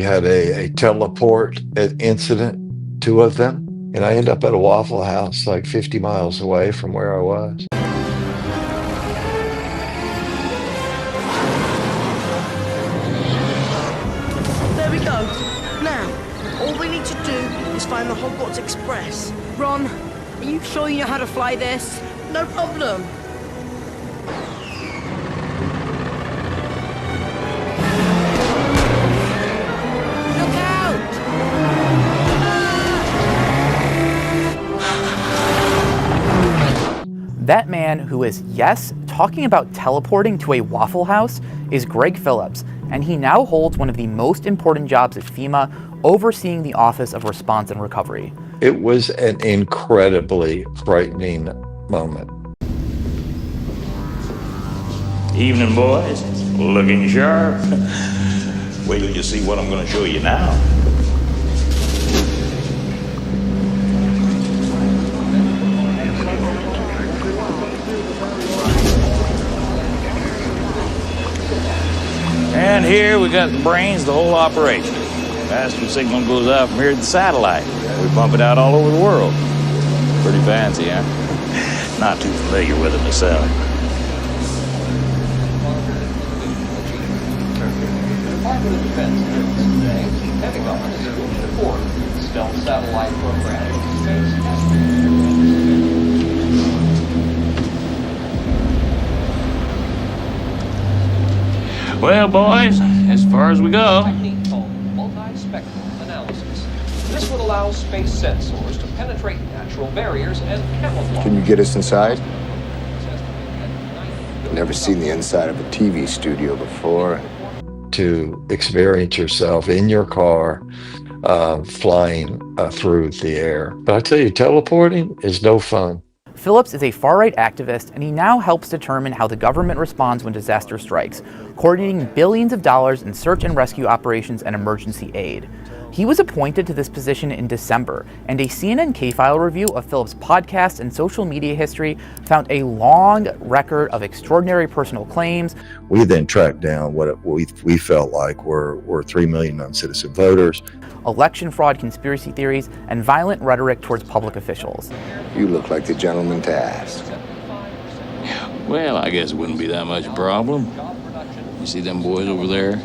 had a teleport incident, two of them, and I end up at a Waffle House like 50 miles away from where I was. There we go. Now, all we need to do is find the Hogwarts Express. Ron, are you sure you know how to fly this? No problem. Look out! That man who is, yes, talking about teleporting to a Waffle House is Greg Phillips, and he now holds one of the most important jobs at FEMA, overseeing the Office of Response and Recovery. It was an incredibly frightening moment. Evening, boys. Looking sharp. Wait till you see what I'm going to show you now. And here we got the brains of the whole operation. Master signal goes out from here to the satellite. We bump it out all over the world. Pretty fancy, huh? Not too familiar with it myself. The Department of Defense announced today the Pentagon is moving forward with the stealth satellite program in space. Well, boys, as far as we go. Technique called multi-spectral analysis. This would allow space sensors to penetrate natural barriers and camouflage. Can you get us inside? Never seen the inside of a TV studio before. To experience yourself in your car flying through the air. But I tell you, teleporting is no fun. Phillips is a far-right activist, and he now helps determine how the government responds when disaster strikes, coordinating billions of dollars in search and rescue operations and emergency aid. He was appointed to this position in December, and a CNN K-File review of Phillips' podcast and social media history found a long record of extraordinary personal claims. We then tracked down what we felt like were 3 million non-citizen voters. Election fraud conspiracy theories, and violent rhetoric towards public officials. You look like the gentleman to ask. Well, I guess it wouldn't be that much problem. You see them boys over there?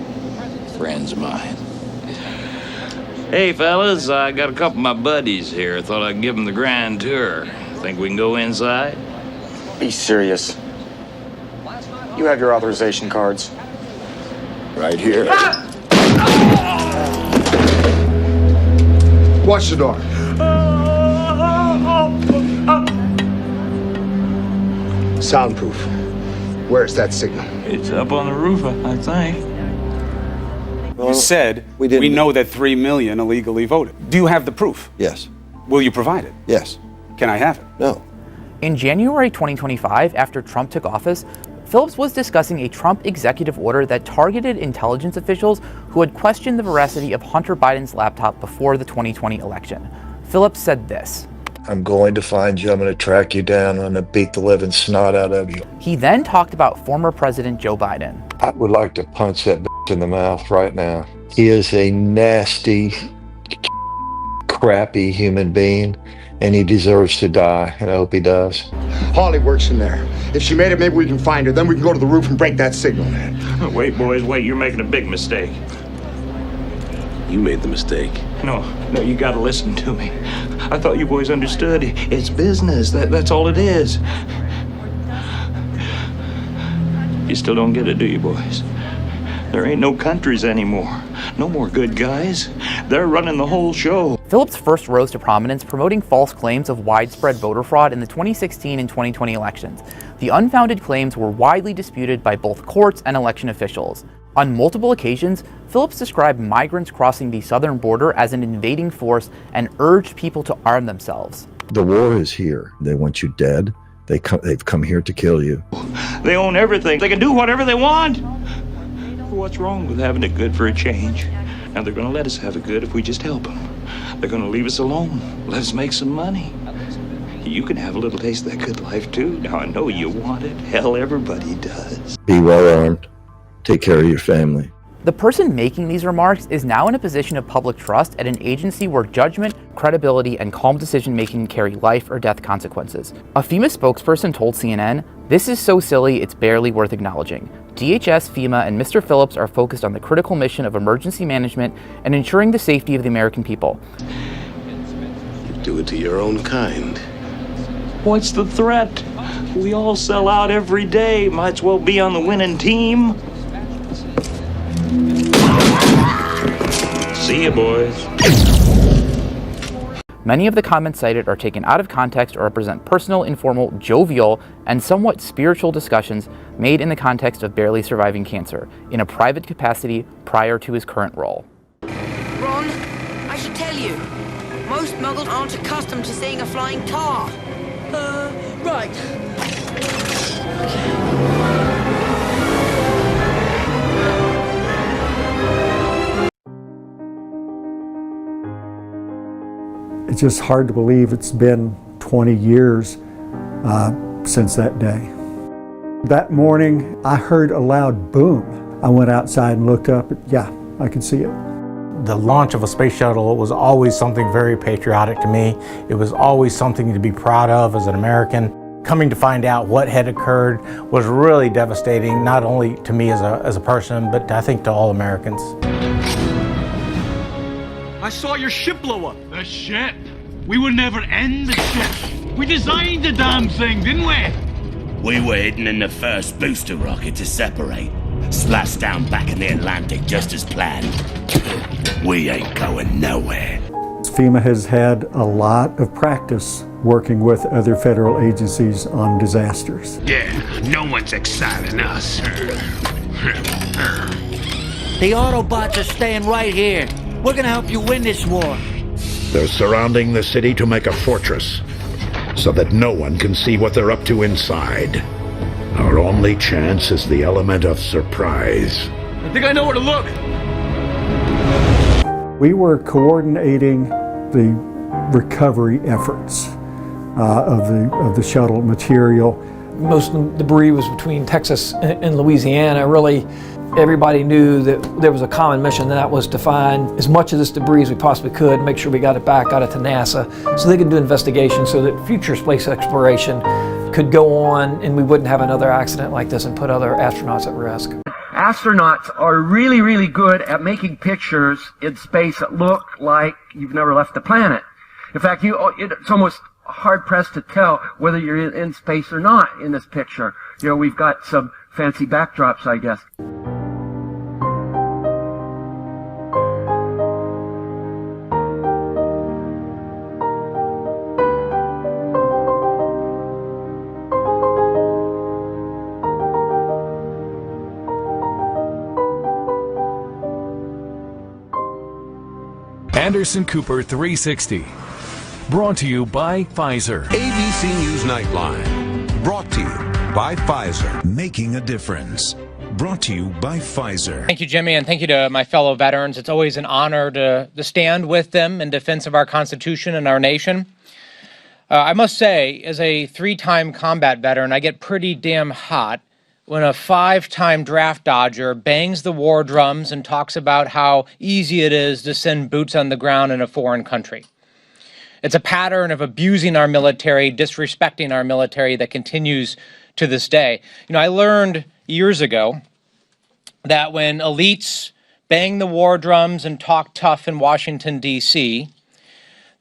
Friends of mine. Hey, fellas, I got a couple of my buddies here. Thought I'd give them the grand tour. Think we can go inside? Be serious. You have your authorization cards. Right here. Watch the door. Soundproof. Where's that signal? It's up on the roof, I think. You said we know that 3 million illegally voted. Do you have the proof? Yes. Will you provide it? Yes. Can I have it? No. In January 2025, after Trump took office, Phillips was discussing a Trump executive order that targeted intelligence officials who had questioned the veracity of Hunter Biden's laptop before the 2020 election. Phillips said this: I'm going to find you. I'm going to track you down. I'm going to beat the living snot out of you. He then talked about former President Joe Biden. I would like to punch that in the mouth right now. He is a nasty, crappy human being, and he deserves to die, and I hope he does. Holly works in there. If she made it, maybe we can find her. Then we can go to the roof and break that signal. Wait, boys, wait. You're making a big mistake. You made the mistake. No, you gotta listen to me. I thought you boys understood. It's business. That's all it is. You still don't get it, do you, boys? There ain't no countries anymore. No more good guys. They're running the whole show. Phillips first rose to prominence promoting false claims of widespread voter fraud in the 2016 and 2020 elections. The unfounded claims were widely disputed by both courts and election officials. On multiple occasions, Phillips described migrants crossing the southern border as an invading force and urged people to arm themselves. The war is here. They want you dead. They've come here to kill you. They own everything. They can do whatever they want. What's wrong with having it good for a change? Now they're going to let us have it good if we just help them. They're going to leave us alone. Let us make some money. You can have a little taste of that good life too. Now I know you want it. Hell, everybody does. Be well armed. Take care of your family. The person making these remarks is now in a position of public trust at an agency where judgment, credibility, and calm decision-making carry life or death consequences. A FEMA spokesperson told CNN, "This is so silly, it's barely worth acknowledging. DHS, FEMA, and Mr. Phillips are focused on the critical mission of emergency management and ensuring the safety of the American people." You do it to your own kind. What's the threat? We all sell out every day. Might as well be on the winning team. See ya, boys. Many of the comments cited are taken out of context or represent personal, informal, jovial, and somewhat spiritual discussions made in the context of barely surviving cancer, in a private capacity prior to his current role. Ron, I should tell you, most muggles aren't accustomed to seeing a flying car. Right. It's just hard to believe it's been 20 years since that day. That morning, I heard a loud boom. I went outside and looked up. Yeah, I could see it. The launch of a space shuttle was always something very patriotic to me. It was always something to be proud of as an American. Coming to find out what had occurred was really devastating, not only to me as a person, but I think to all Americans. I saw your ship blow up. The ship? We would never end the ship. We designed the damn thing, didn't we? We were hidden in the first booster rocket to separate. Splashed down back in the Atlantic just as planned. We ain't going nowhere. FEMA has had a lot of practice working with other federal agencies on disasters. Yeah, no one's exciting us. The Autobots are staying right here. We're gonna help you win this war. They're surrounding the city to make a fortress, so that no one can see what they're up to inside. Our only chance is the element of surprise. I think I know where to look. We were coordinating the recovery efforts of the shuttle material. Most of the debris was between Texas and Louisiana. Really, everybody knew that there was a common mission, and that was to find as much of this debris as we possibly could, make sure we got it back, got it to NASA, so they could do investigations so that future space exploration could go on and we wouldn't have another accident like this and put other astronauts at risk. Astronauts are really, really good at making pictures in space that look like you've never left the planet. In fact, it's almost hard-pressed to tell whether you're in space or not in this picture. You know, we've got some fancy backdrops, I guess. Anderson Cooper 360. Brought to you by Pfizer. ABC News Nightline. Brought to you by Pfizer. Making a difference. Brought to you by Pfizer. Thank you, Jimmy, and thank you to my fellow veterans. It's always an honor to stand with them in defense of our Constitution and our nation. I must say, as a 3-time combat veteran, I get pretty damn hot when a 5-time draft dodger bangs the war drums and talks about how easy it is to send boots on the ground in a foreign country. It's a pattern of abusing our military, disrespecting our military that continues to this day. You know, I learned years ago that when elites bang the war drums and talk tough in Washington, D.C.,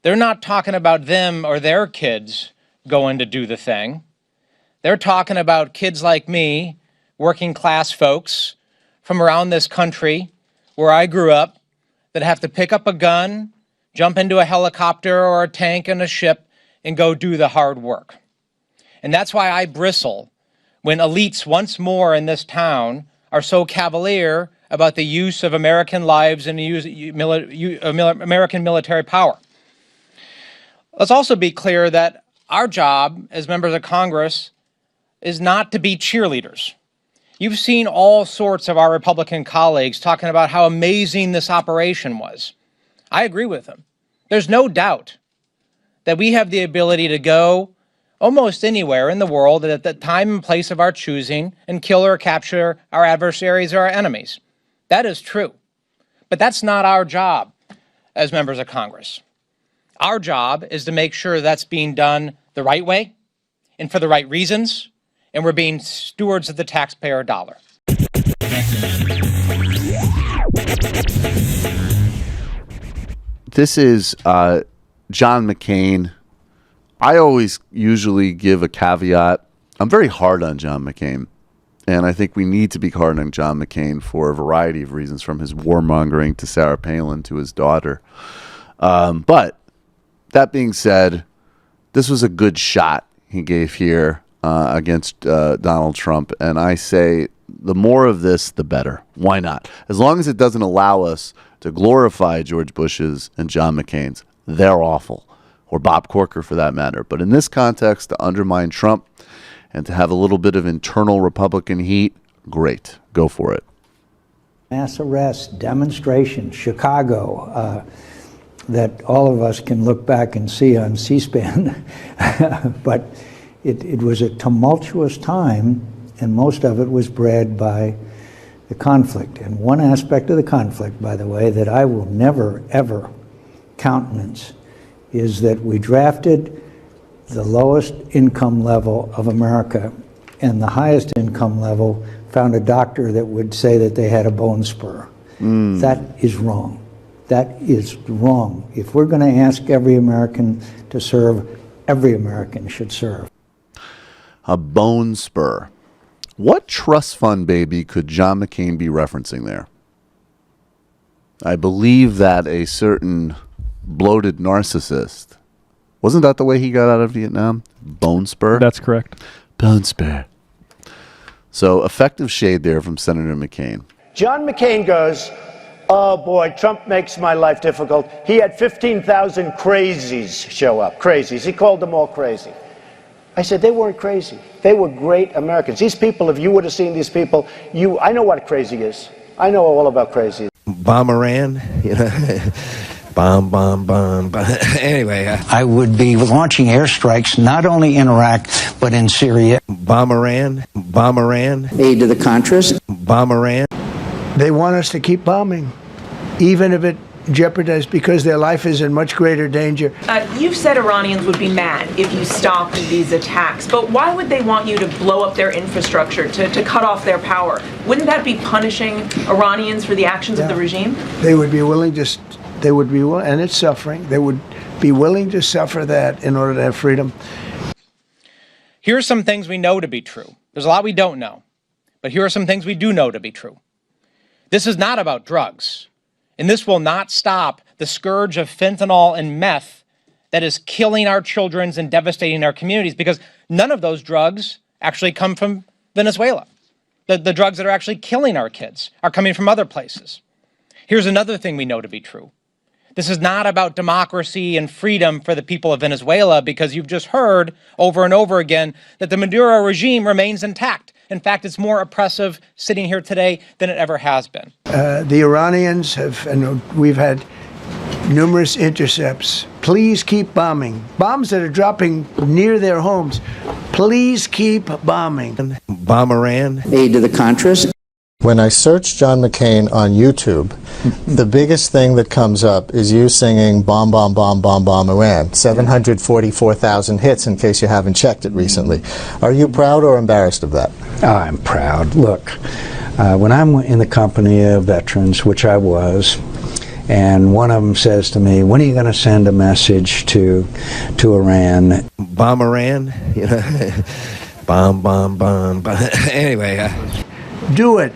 they're not talking about them or their kids going to do the thing. They're talking about kids like me, working class folks from around this country where I grew up that have to pick up a gun, jump into a helicopter or a tank and a ship and go do the hard work. And that's why I bristle when elites once more in this town are so cavalier about the use of American lives and American military power. Let's also be clear that our job as members of Congress is not to be cheerleaders. You've seen all sorts of our Republican colleagues talking about how amazing this operation was. I agree with them. There's no doubt that we have the ability to go almost anywhere in the world at the time and place of our choosing and kill or capture our adversaries or our enemies. That is true. But that's not our job as members of Congress. Our job is to make sure that's being done the right way and for the right reasons, and we're being stewards of the taxpayer dollar. This is John McCain. I always usually give a caveat. I'm very hard on John McCain, and I think we need to be hard on John McCain for a variety of reasons, from his warmongering to Sarah Palin to his daughter. But that being said, this was a good shot he gave here against Donald Trump, and I say the more of this, the better. Why not? As long as it doesn't allow us to glorify George Bush's and John McCain's. They're awful. Or Bob Corker, for that matter. But in this context, to undermine Trump and to have a little bit of internal Republican heat, great. Go for it. Mass arrests, demonstrations, Chicago, that all of us can look back and see on C-SPAN. But it was a tumultuous time, and most of it was bred by the conflict. And one aspect of the conflict, by the way, that I will never, ever countenance is that we drafted the lowest income level of America, and the highest income level found a doctor that would say that they had a bone spur. That is wrong. That is wrong. If we're going to ask every American to serve, every American should serve. A bone spur. What trust fund baby could John McCain be referencing there? I believe that a certain bloated narcissist, wasn't that the way he got out of Vietnam? Bone spur? That's correct. Bone spur. So effective shade there from Senator McCain. John McCain goes, oh boy, Trump makes my life difficult. He had 15,000 crazies show up. Crazies. He called them all crazy. I said, they weren't crazy. They were great Americans. These people, if you would have seen these people, I know what crazy is. I know all about crazy. Bomberan, you know, bomb. Anyway. I would be launching airstrikes not only in Iraq, but in Syria. Bomberan. Aid to the Contras. Bomberan. They want us to keep bombing, even if it jeopardizes, because their life is in much greater danger. You've said Iranians would be mad if you stopped these attacks, but why would they want you to blow up their infrastructure, to cut off their power? Wouldn't that be punishing Iranians for the actions of the regime? They would be willing to, and it's suffering, they would be willing to suffer that in order to have freedom. Here are some things we know to be true. There's a lot we don't know, but here are some things we do know to be true. This is not about drugs. And this will not stop the scourge of fentanyl and meth that is killing our children and devastating our communities, because none of those drugs actually come from Venezuela. The drugs that are actually killing our kids are coming from other places. Here's another thing we know to be true. This is not about democracy and freedom for the people of Venezuela, because you've just heard over and over again that the Maduro regime remains intact. In fact, it's more oppressive sitting here today than it ever has been. The Iranians have, and we've had numerous intercepts. Please keep bombing. Bombs that are dropping near their homes. Please keep bombing. Bomberan. Aid to the Contras. When I search John McCain on YouTube, the biggest thing that comes up is you singing Bomb, Bomb, Bomb, Bomb, Bomb, Iran. 744,000 hits, in case you haven't checked it recently. Are you proud or embarrassed of that? I'm proud. Look, when I'm in the company of veterans, which I was, and one of them says to me, when are you going to send a message to Iran? Bomberan, you know, bomb. Anyway. Do it.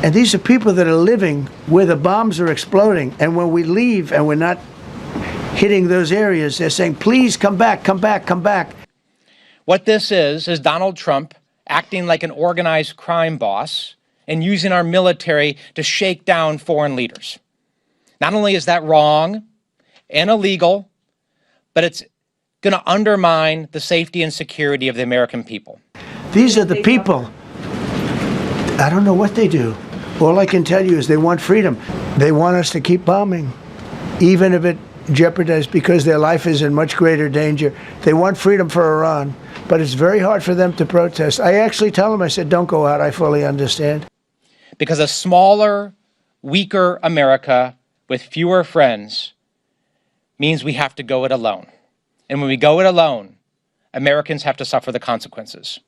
And these are people that are living where the bombs are exploding. And when we leave and we're not hitting those areas, they're saying, please come back, come back, come back. What this is Donald Trump acting like an organized crime boss and using our military to shake down foreign leaders. Not only is that wrong and illegal, but it's going to undermine the safety and security of the American people. These are the people. I don't know what they do. All I can tell you is they want freedom. They want us to keep bombing, even if it jeopardizes, because their life is in much greater danger. They want freedom for Iran, but it's very hard for them to protest. I actually tell them, I said, don't go out. I fully understand. Because a smaller, weaker America with fewer friends means we have to go it alone. And when we go it alone, Americans have to suffer the consequences.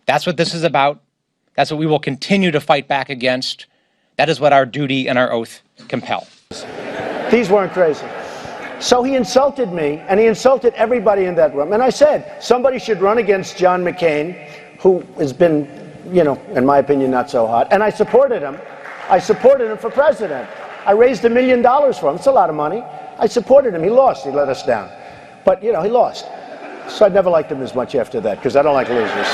That's what this is about. That's what we will continue to fight back against. That is what our duty and our oath compel. These weren't crazy. So he insulted me, and he insulted everybody in that room. And I said, somebody should run against John McCain, who has been, you know, in my opinion, not so hot. And I supported him. I supported him for president. I raised $1 million for him. It's a lot of money. I supported him. He lost. He let us down. But, you know, he lost. So I never liked him as much after that, because I don't like losers.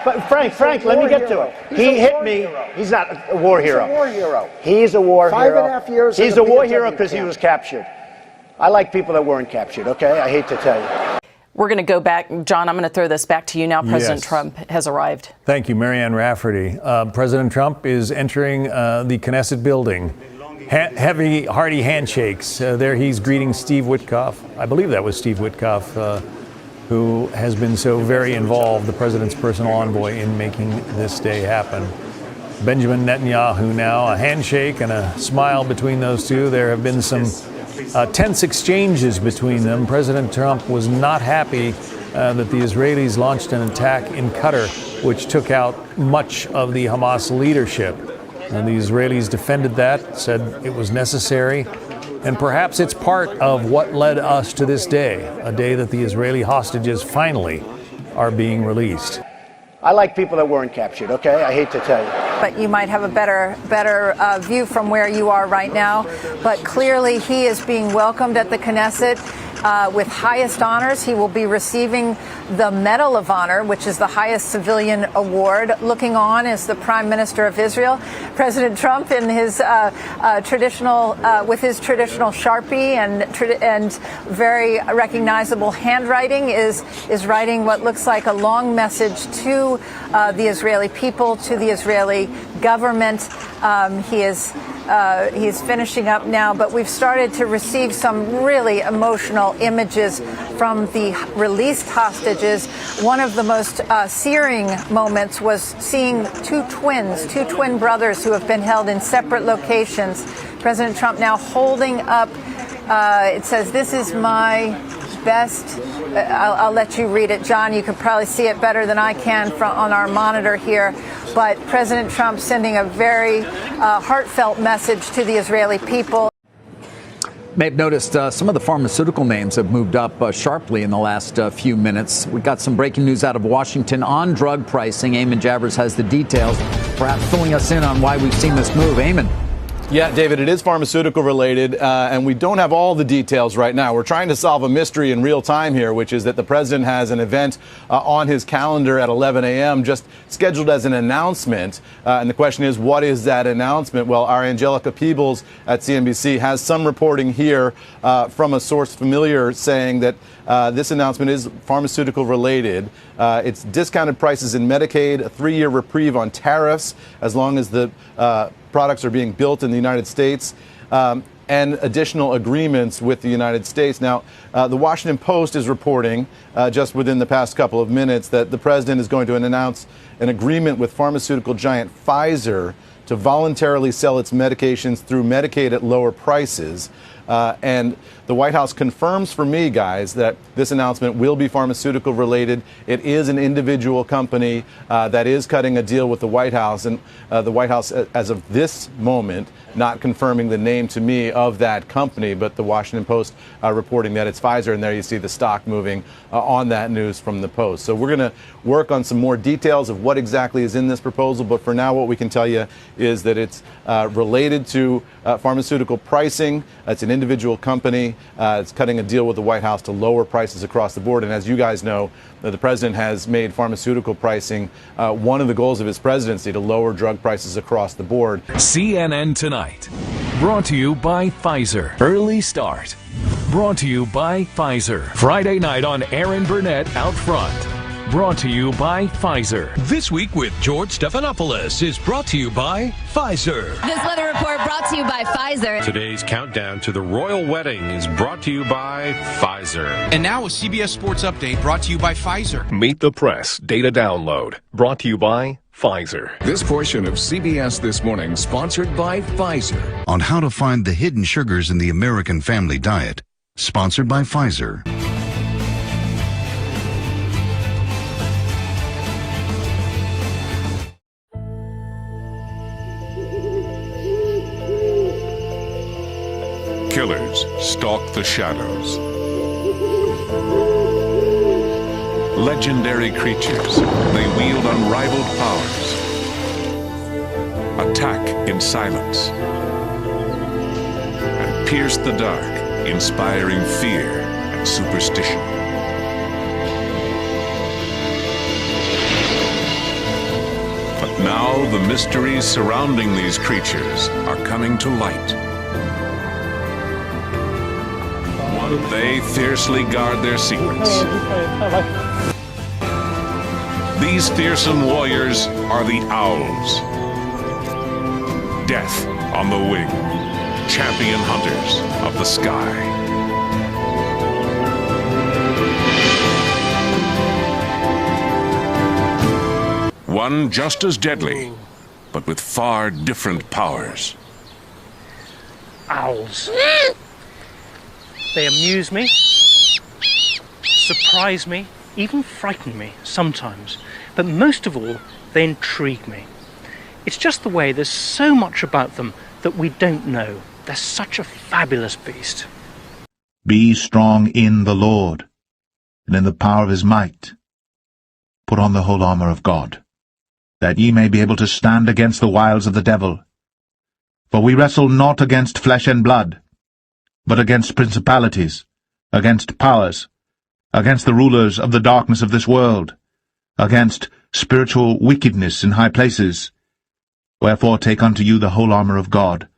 But Frank, let me get to it. He hit me. He's not a war hero. He's a war hero. He's a war hero. 5.5 years. He's a war hero because he was captured. I like people that weren't captured, okay? I hate to tell you. We're going to go back. John, I'm going to throw this back to you now. President Yes. Trump has arrived. Thank you, Marianne Rafferty. President Trump is entering the Knesset building. Heavy, hearty handshakes. There he's greeting Steve Witkoff. I believe that was Steve Witkoff, who has been so very involved, the president's personal envoy, in making this day happen. Benjamin Netanyahu now, a handshake and a smile between those two. There have been some tense exchanges between them. President Trump was not happy that the Israelis launched an attack in Qatar, which took out much of the Hamas leadership. And the Israelis defended that, said it was necessary. And perhaps it's part of what led us to this day, a day that the Israeli hostages finally are being released. I like people that weren't captured, okay? I hate to tell you. But you might have a better view from where you are right now. But clearly he is being welcomed at the Knesset with highest honors. He will be receiving the Medal of Honor, which is the highest civilian award. Looking on is the Prime Minister of Israel. President Trump, in his traditional Sharpie and very recognizable handwriting, is writing what looks like a long message to the Israeli people, to the Israeli government. He's finishing up now, but we've started to receive some really emotional images from the released hostages. One of the most searing moments was seeing two twin brothers who have been held in separate locations. President Trump now holding up, it says, "This is my best." I'll let you read it, John. You can probably see it better than I can on our monitor here. But President Trump sending a very heartfelt message to the Israeli people. May have noticed some of the pharmaceutical names have moved up sharply in the last few minutes. We got some breaking news out of Washington on drug pricing. Eamon Javers has the details, perhaps filling us in on why we've seen this move. Eamon. Yeah, David, it is pharmaceutical related, and we don't have all the details right now. We're trying to solve a mystery in real time here, which is that the president has an event on his calendar at 11 a.m. just scheduled as an announcement. And the question is, what is that announcement? Well, our Angelica Peebles at CNBC has some reporting here from a source familiar saying that this announcement is pharmaceutical related. It's discounted prices in Medicaid, a 3-year reprieve on tariffs as long as the products are being built in the United States, and additional agreements with the United States. Now, the Washington Post is reporting just within the past couple of minutes that the president is going to announce an agreement with pharmaceutical giant Pfizer to voluntarily sell its medications through Medicaid at lower prices. And the White House confirms for me, guys, that this announcement will be pharmaceutical related. It is an individual company that is cutting a deal with the White House. And the White House, as of this moment, not confirming the name to me of that company, but the Washington Post reporting that it's Pfizer. And there you see the stock moving on that news from the Post. So we're going to work on some more details of what exactly is in this proposal. But for now, what we can tell you is that it's related to pharmaceutical pricing. It's an individual company. It's cutting a deal with the White House to lower prices across the board. And as you guys know, the president has made pharmaceutical pricing one of the goals of his presidency, to lower drug prices across the board. CNN Tonight, brought to you by Pfizer. Early Start, brought to you by Pfizer. Friday night on Aaron Burnett Out Front, brought to you by Pfizer. This Week with George Stephanopoulos is brought to you by Pfizer. This weather report brought to you by Pfizer. Today's countdown to the royal wedding is brought to you by Pfizer. And now a CBS Sports Update brought to you by Pfizer. Meet the Press Data Download, brought to you by Pfizer. This portion of CBS This Morning sponsored by Pfizer. On how to find the hidden sugars in the American family diet. Sponsored by Pfizer. Killers stalk the shadows. Legendary creatures, they wield unrivaled powers. Attack in silence and pierce the dark, inspiring fear and superstition. But now the mysteries surrounding these creatures are coming to light. They fiercely guard their secrets. These fearsome warriors are the owls. Death on the wing, champion hunters of the sky. One just as deadly, but with far different powers. Owls. They amuse me, surprise me, even frighten me sometimes. But most of all, they intrigue me. It's just the way there's so much about them that we don't know. They're such a fabulous beast. Be strong in the Lord, and in the power of his might. Put on the whole armour of God, that ye may be able to stand against the wiles of the devil. For we wrestle not against flesh and blood, but against principalities, against powers, against the rulers of the darkness of this world, against spiritual wickedness in high places. Wherefore take unto you the whole armour of God,